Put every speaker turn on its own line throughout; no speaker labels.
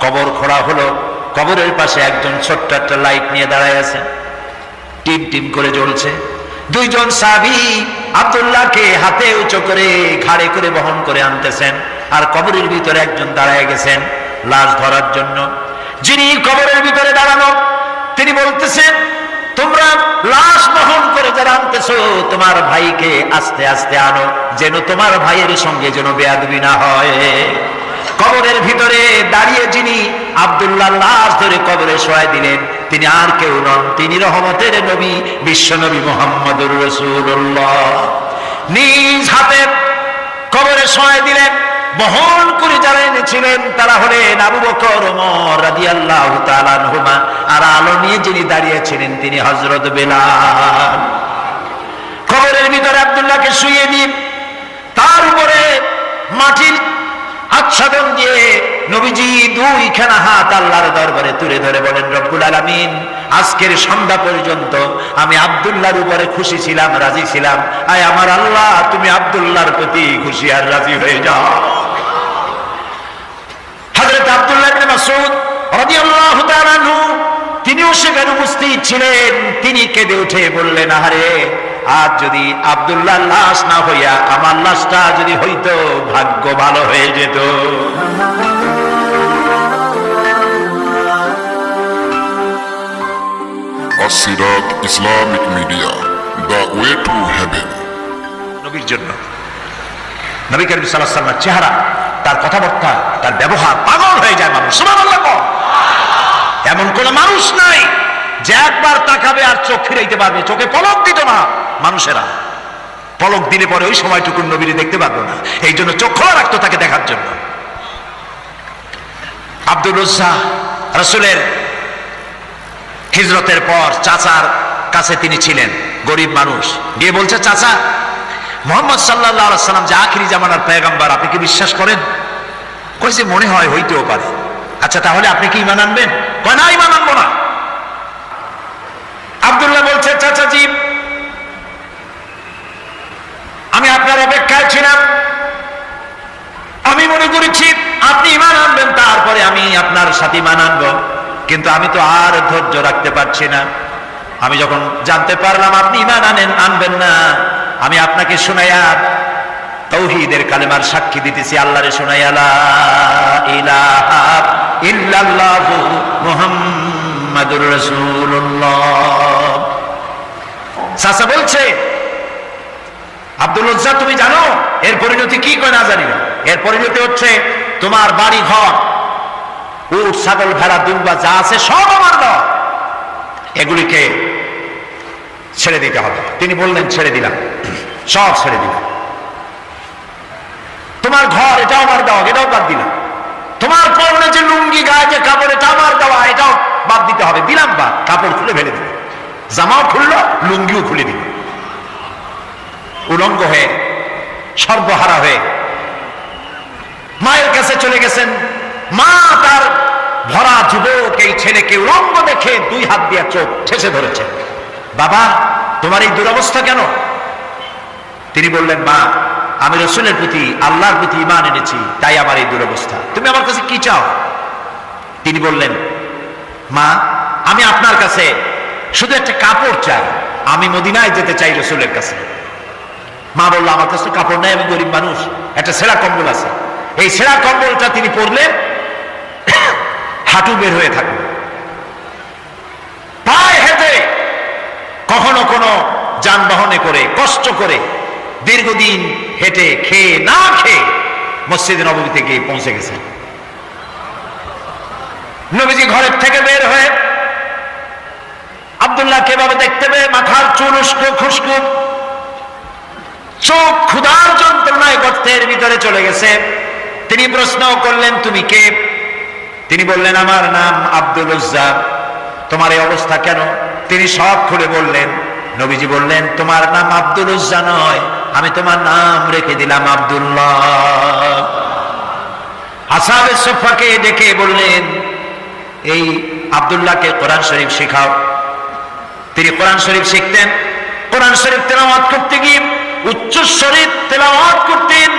কবর খোঁড়া হলো, কবরের পাশে একজন ছোট্ট একটা লাইট নিয়ে দাঁড়ায় আছে, টিম টিম করে জ্বলছে। দুইজন সাহাবী আব্দুল্লাহকে হাতে উঁচু করে ঘাড়ে করে বহন করে আনতেছেন, আর কবরের ভিতরে একজন দাঁড়ায় গেছেন লাশ ধরার জন্য। যিনি কবরের ভিতরে দাঁড়ানো তিনি বলতেছেন, তোমরা লাশ বহন করে যারা আনতেছো তোমার ভাইকে আস্তে আস্তে আনো, যেন তোমার ভাইয়ের সঙ্গে যেন বেয়াদবি না হয়। কবরের ভিতরে দাঁড়িয়ে যিনি আব্দুল্লাহ লাশ ধরে কবরে শোয়াই দিলেন তিনি আর কেউ নন, তিনি রহমতের নবী বিশ্ব নবী মুহাম্মদুর রাসূলুল্লাহ। নিজ হাতে কবরে শোয়াই দিলেন। বহন করে যারা এনেছিলেন তারা হলেন আবু বকর, ওমর রাদিয়াল্লাহু তাআলা আনহুমা, আর আলো নিয়ে যিনি দাঁড়িয়েছিলেন তিনি হযরত বেলাল। কবরের ভিতরে আব্দুল্লাহকে শুইয়ে দিন, তার উপরে মাটির আচ্ছাদন দিয়ে নবীজি দুইখানা হাত আল্লাহর দরবারে তুলে ধরে বলেন, রব্বুল আলামিন, আজকের সন্ধ্যা পর্যন্ত আমি আব্দুল্লাহর উপরে খুশি ছিলাম, রাজি ছিলাম, আয় আমার আল্লাহ তুমি আব্দুল্লাহর প্রতি খুশি আর রাজি হয়ে যাও। হযরত আব্দুল্লাহ ইবনে মাসউদ রাদিয়াল্লাহু তাআলা আনহু তিনিও সেখানে উপস্থিত ছিলেন। তিনি কেঁদে উঠে বললেন, আহারে, আজ যদি আব্দুল্লাহ লাশ না হইয়া আমার লাশটা যদি হইতো ভাগ্য ভালো হয়ে যেত।
As-Sirat Islamic Media, the way to heaven.
নবীর জন্য নবী করিম সাল্লাল্লাহু আলাইহি ওয়াসাল্লামের চেহারা, তার কথাবার্তা, তার ব্যবহার, পাগল হয়ে যায় মানুষ। সুবহানাল্লাহ। এমন কোন মানুষ নাই যে একবার তাকাবে আর চোখ ফিরাইতে পারবে। চোখে পলক দিত না মানুষেরা, পলক দিলে পরে ওই সময়টুকু নবীরে দেখতে পারবো না, এই জন্য চোখ খোলা রাখতো তাকে দেখার জন্য। আব্দুল উজ্জা রাসূলের হিজরতের পর চাচার কাছে তিনি ছিলেন, গরিব মানুষ, গিয়ে বলছে, চাচা, মুহাম্মদ সাল্লাল্লাহু আলাইহি সাল্লাম যে আখিরি জামানার পয়গম্বর, আপনি কি বিশ্বাস করেন? কইছে, মনে হয় হইতেও পারে। আচ্ছা, তাহলে আপনি কি ঈমান আনবেন? কয়, না, ঈমান আনবো না। আব্দুল্লাহ বলছে, চাচাজি, আমি আপনার অপেক্ষায় ছিলাম, আমি মনে করেছি আপনি ঈমান আনবেন, তারপরে আমি আপনার সাথে ঈমান আনবো, কিন্তু আমি তো আর ধৈর্য রাখতে পারছি না। আমি যখন জানতে পারলাম আপনি ঈমান আনবেন না, আমি আপনাকে শুনাইয়া তাওহীদের কালেমার সাক্ষী দিতেছি, আল্লাহরে শুনাইয়া লা ইলাহা ইল্লাল্লাহু মুহাম্মাদুর রাসূলুল্লাহ। চাচা বলছে, আব্দুল উজ্জা, তুমি জানো এর পরিণতি কি? কয়, না, জানি না। এর পরিণতি হচ্ছে তোমার বাড়ি ঘর, উট, ছাগল, ভেড়া, দুম্বা যা আছে সব আমার দাও, এগুলিকে ছেড়ে দিতে হবে। তিনি বললেন, ছেড়ে দিলাম, সব ছেড়ে দিলাম। তোমার ঘর, এটাও আমার দেওয়া, এটাও বাদ দিলাম। তোমার পরনে যে লুঙ্গি, গায়ে যে কাপড়, এটা আমার দেওয়া, এটাও বাদ দিতে হবে। দিলাম, বা কাপড় খুলে ফেলে দিল, জামাও খুললো, লুঙ্গিও খুলে দিল। উলঙ্গ হয়ে, সর্বহারা হয়ে মায়ের কাছে চলে গেছেন। মা তার ভরা যুবক এই ছেলেকে উলঙ্গ দেখে দুই হাত দিয়ে চোখ ঠেসে ধরেছেন। বাবা, তোমার এই দুরবস্থা কেন? তিনি বললেন, মা, আমি রাসূলের প্রতি, আল্লাহর প্রতি ঈমান এনেছি, তাই আমার এই দুরবস্থা। তুমি আমার কাছে কি চাও? তিনি বললেন, মা, আমি আপনার কাছে শুধু একটা কাপড় চাই, আমি মদিনায় যেতে চাই রাসূলের কাছে। মা বলল, আমার কাছে কাপড় নাই, আমি গরিব মানুষ, একটা ছেঁড়া কম্বল আছে, এই ছেঁড়া কম্বলটা তিনি পরলেন, হাঁটু বের হয়ে থাকবে, পায়ে হেঁটে, কখনো কোনো যানবাহনে করে, কষ্ট করে, দীর্ঘদিন হেঁটে, খেয়ে না খেয়ে মসজিদে নববীতে গিয়ে পৌঁছে গেছেন। নবীজি ঘরের থেকে বের হয়ে আব্দুল্লাহকে এভাবে দেখতে পেয়ে মাথার চুল উস্কো খুস্কো, চোখ ক্ষুধার যন্ত্রণায় গর্তের ভিতরে চলে গেছে। তিনি প্রশ্ন করলেন, তুমি কে? তিনি বললেন, আমার নাম আব্দুল উজ্জা। তোমার এই অবস্থা কেন? তিনি সব খুলে বললেন। নবীজি বললেন, তোমার নাম আব্দুল উজ্জা নয়, আমি তোমার নাম রেখে দিলাম আব্দুল্লাহ। আসহাবে সুফফাকে ডেকে বললেন, এই আব্দুল্লাহকে কোরআন শরীফ শেখাও। তিনি কোরআন শরীফ শিখতেন। কোরআন শরীফ তেলাওয়াত করতে গিয়ে উচ্চ স্বরে তেলাওয়াত করতেন।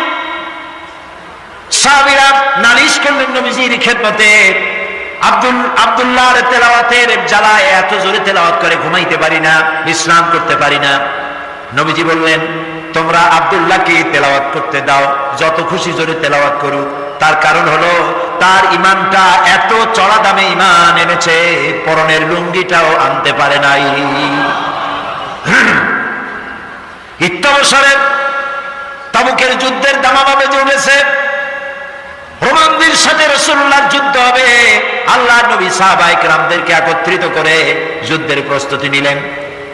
সাহাবীরা নালিশ করলেন নবীজির খেদমতে, আব্দুল্লাহর তেলাওয়াতের জ্বালায় এত জোরে তেলাওয়াত করে ঘুমাইতে পারি না, বিশ্রাম করতে পারি না। নবীজি বললেন, তোমরা আব্দুল্লাহকে তেলাওয়াত করতে দাও, যত খুশি জোরে তেলাওয়াত করুক। তার কারণ হলো তার ইমানটা এত চড়া দামে ইমান এনেছে, পরনের লুঙ্গিটাও আনতে পারে নাই। ইত্যবসরে তাবুকের যুদ্ধের দামামা বেজে উঠেছে, রোমানদের সাথে রাসূলুল্লাহর যুদ্ধ হবে। আল্লাহ নবী সাহাবায়ে কেরামদেরকে একত্রিত করে যুদ্ধের প্রস্তুতি নিলেন।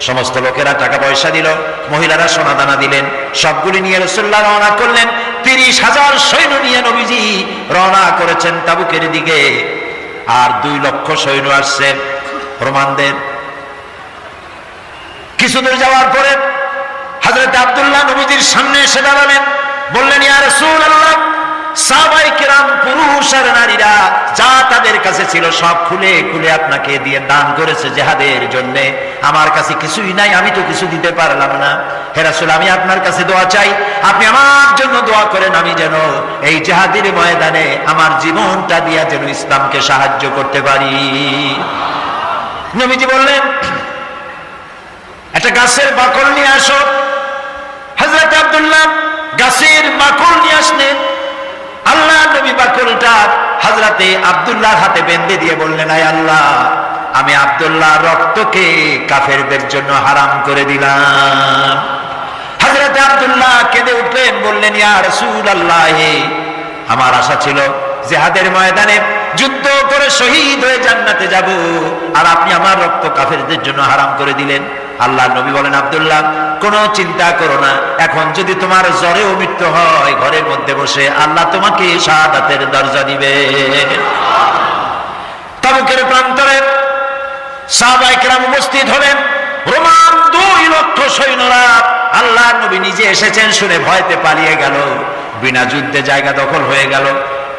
সমস্ত লোকেরা টাকা পয়সা দিল, মহিলারা সোনা দানা দিলেন, সবগুলি নিয়ে রাসূলুল্লাহ রওনা করলেন। ৩০,০০০ সৈন্য নিয়ে নবীজি রওনা করেছেন তাবুকের দিকে। আর ২ লক্ষ সৈন্য আসছে রোমানদের। কিছু দূর যাওয়ার পরে হযরত আব্দুল্লাহ নবীজির সামনে এসে দাঁড়ালেন, বললেন, ইয়া রাসূলুল্লাহ, সাহাবায়ে কেরাম পুরুষ আর নারীরা যা তাদের কাছে ছিল সব খুলে খুলে আপনাকে দিয়ে দান করেছে জিহাদের জন্য। আমার কাছে কিছুই নাই, আমি তো কিছু দিতে পারলাম না। হে রাসূল, আমি আপনার কাছে দোয়া চাই, আপনি আমার জন্য দোয়া করেন, আমি যেন এই জিহাদের ময়দানে আমার জীবনটা দিয়া যেন ইসলামকে সাহায্য করতে পারি। নবীজি বললেন, একটা গাছের বাকল নিয়ে আসো। হযরত আব্দুল্লাহ গাছের বাকল নিয়ে আসলেন। আল্লাহ নবী বাকলটা হযরতে আব্দুল্লাহর হাতে বেঁধে দিয়ে বললেন, আয় আল্লাহ, আমি আব্দুল্লাহ রক্তকে কাফেরদের জন্য হারাম করে দিলাম। হযরতে আব্দুল্লাহ কেঁদে উঠলেন, বললেন, ইয়া রাসূলুল্লাহ, আমার আশা ছিল জিহাদের ময়দানে যুদ্ধ করে শহীদ হয়ে জান্নাতে যাব, আর আপনি আমার রক্ত কাফেরদের জন্য হারাম করে দিলেন। আল্লাহ নবী বলেন, আব্দুল্লাহ, কোনো চিন্তা করো না, এখন যদি তোমার জ্বরেও মৃত্যু হয়, ঘরের মধ্যে বসে আল্লাহ তোমাকে শাহাদাতের দরজা দিবে। তাবুকের প্রান্তরে সাহাবায়ে কেরাম উপস্থিত হলেন। রোমান ২ লক্ষ সৈন্যরা, আল্লাহ নবী নিজে এসেছেন শুনে ভয়তে পালিয়ে গেল। বিনা যুদ্ধে জায়গা দখল হয়ে গেল।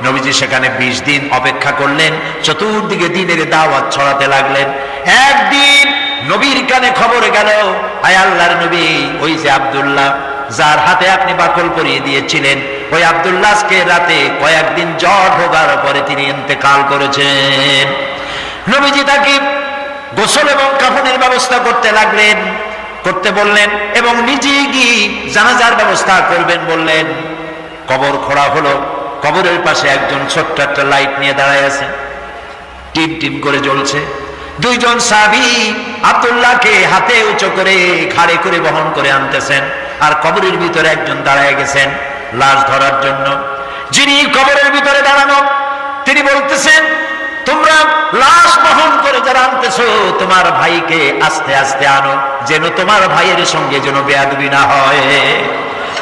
নবীজি সেখানে ২০ দিন অপেক্ষা করলেন, চতুর্দিকে দ্বীনের দাওয়াত ছড়াতে লাগলেন। একদিন নবীর কানে খবর গেল, আয় আল্লাহর নবী, ওই যে আব্দুল্লাহ যার হাতে আপনি বাকল পরিয়ে দিয়েছিলেন, ওই আব্দুল্লাহ আজকে রাতে কয়েকদিন জ্বর ভোগার পরে তিনি ইন্তেকাল করেছেন। নবীজি তাকে গোসল এবং কাফনের ব্যবস্থা করতে লাগলেন, করতে বললেন, এবং নিজে গিয়ে জানাজার ব্যবস্থা করবেন বললেন। কবর খোঁড়া হলো। কবরের পাশে একজন ছোট্ট একটা লাইট নিয়ে দাঁড়ায় আছে, টিম টিম করে জ্বলছে। ২ জন সাহাবী আব্দুল্লাহকে হাতে উঁচু করে ঘাড়ে করে বহন করে আনতেছেন, আর কবরের ভিতরে একজন দাঁড়ায় গেছেন লাশ ধরার জন্য। যিনি কবরের ভিতরে দাঁড়ানো, তিনি বলতেছেন, তোমরা লাশ বহন করে যারা আনতেছো, তোমার ভাইকে আস্তে আস্তে আনো, যেন তোমার ভাইয়ের সঙ্গে যেন বেয়াদবি না হয়।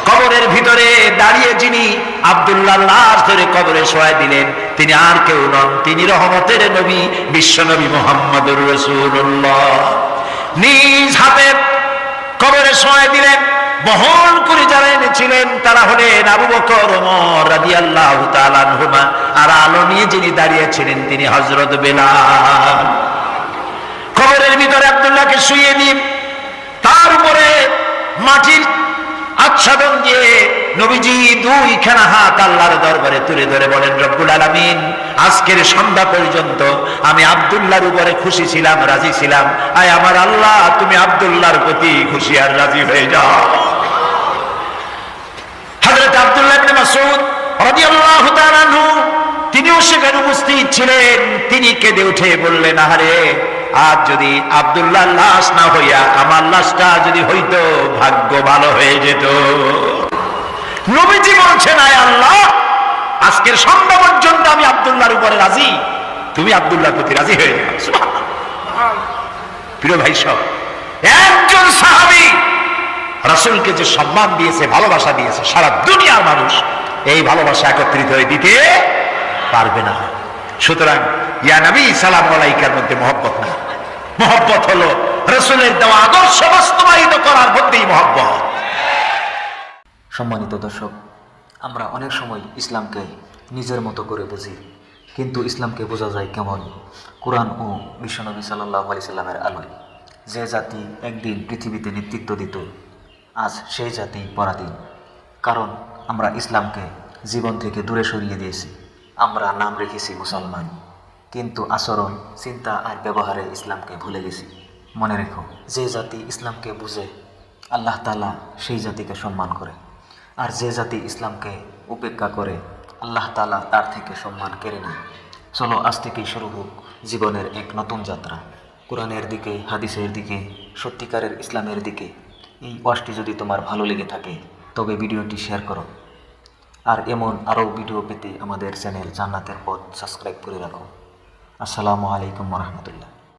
কবরের ভিতরে দাঁড়িয়ে যিনি আব্দুল্লাহ লাশ ধরে কবরে শোয়া দিলেন, তিনি আর কেউ নন, তিনি রহমতের নবী বিশ্ব নবী মুহাম্মদুর রাসূলুল্লাহ। নিজ হাতে কবরে শোয়া দিলেন। বহন করে যারা এনেছিলেন তারা হলেন আবু বকর, ওমর রাদিয়াল্লাহু তাআলা আনহুমা, আর আলো নিয়ে যিনি দাঁড়িয়েছিলেন তিনি হযরত বেলাল। কবরের ভিতরে আব্দুল্লাহকে শুইয়ে দিয়ে তার উপরে মাটির আচ্ছাদন দিয়ে নবীজি ২খানা হাত আল্লাহর দরবারে তুলে ধরে বলেন, রব্বুল আলামিন, আজকের সন্ধ্যা পর্যন্ত আমি আব্দুল্লাহর উপরে খুশি ছিলাম, রাজি ছিলাম। আয় আমার আল্লাহ, তুমি আব্দুল্লাহর প্রতি খুশি আর রাজি হয়ে যাও। হযরত আব্দুল্লাহ ইবনে মাসউদ রাদিয়াল্লাহু তাআলা আনহু তিনিও সেখানে উপস্থিত ছিলেন। তিনি কেঁদে উঠে বললেন, আহারে, আজ যদি আব্দুল্লাহ লাশ না হইয়া আমার লাশটা যদি হইতো, ভাগ্য ভালো হয়ে যেত। নবীজি বলছেন, আয় আল্লাহ, আজকের সন্ধ্যা পর্যন্ত আমি আব্দুল্লাহর উপরে রাজি, তুমি আব্দুল্লাহর প্রতি রাজি হয়ে যাও। সুবহানাল্লাহ। প্রিয় ভাই সব, একজন সাহাবী রাসূলকে যে সম্মান দিয়েছে, ভালোবাসা দিয়েছে, সারা দুনিয়ার মানুষ এই ভালোবাসা একত্রিত হয়ে দিতে পারবে না। সুতরাং ইয়া নবী সালামু আলাইকার মধ্যে মহব্বত না, মহব্বত হলো রাসূলের দেওয়া আদর্শ বাস্তবায়িত করার মধ্যেই মহব্বত।
সম্মানিত দর্শক, আমরা অনেক সময় ইসলামকে নিজের মতো করে বুঝি, কিন্তু ইসলামকে বোঝা যায় কেমন? কোরআন ও বিশ্বনবী সাল্লাল্লাহু আলাইহি সাল্লামের আলোয়। যে জাতি একদিন পৃথিবীতে নেতৃত্ব দিত, আজ সেই জাতি পরাধীন। কারণ আমরা ইসলামকে জীবন থেকে দূরে সরিয়ে দিয়েছি। আমরা নাম রেখেছি মুসলমান, কিন্তু আচরণ, চিন্তা আর ব্যবহারে ইসলামকে ভুলে গেছি। মনে রেখো, যে জাতি ইসলামকে বুঝে আল্লাহ তাআলা সেই জাতিকে সম্মান করে, আর যে জাতি ইসলামকে উপেক্ষা করে আল্লাহ তাআলা তার থেকে সম্মান কেড়ে নেয়। চলো আজ থেকেই শুরু হোক জীবনের এক নতুন যাত্রা, কোরআনের দিকে, হাদিসের দিকে, সত্যিকারের ইসলামের দিকে। এই ওয়াজটি যদি তোমার ভালো লেগে থাকে তবে ভিডিওটি শেয়ার করো, আর এমন আরও ভিডিও পেতে আমাদের চ্যানেল জান্নাতের পথ সাবস্ক্রাইব করে রাখো। আসসালামু আলাইকুম ওয়া রাহমাতুল্লাহ।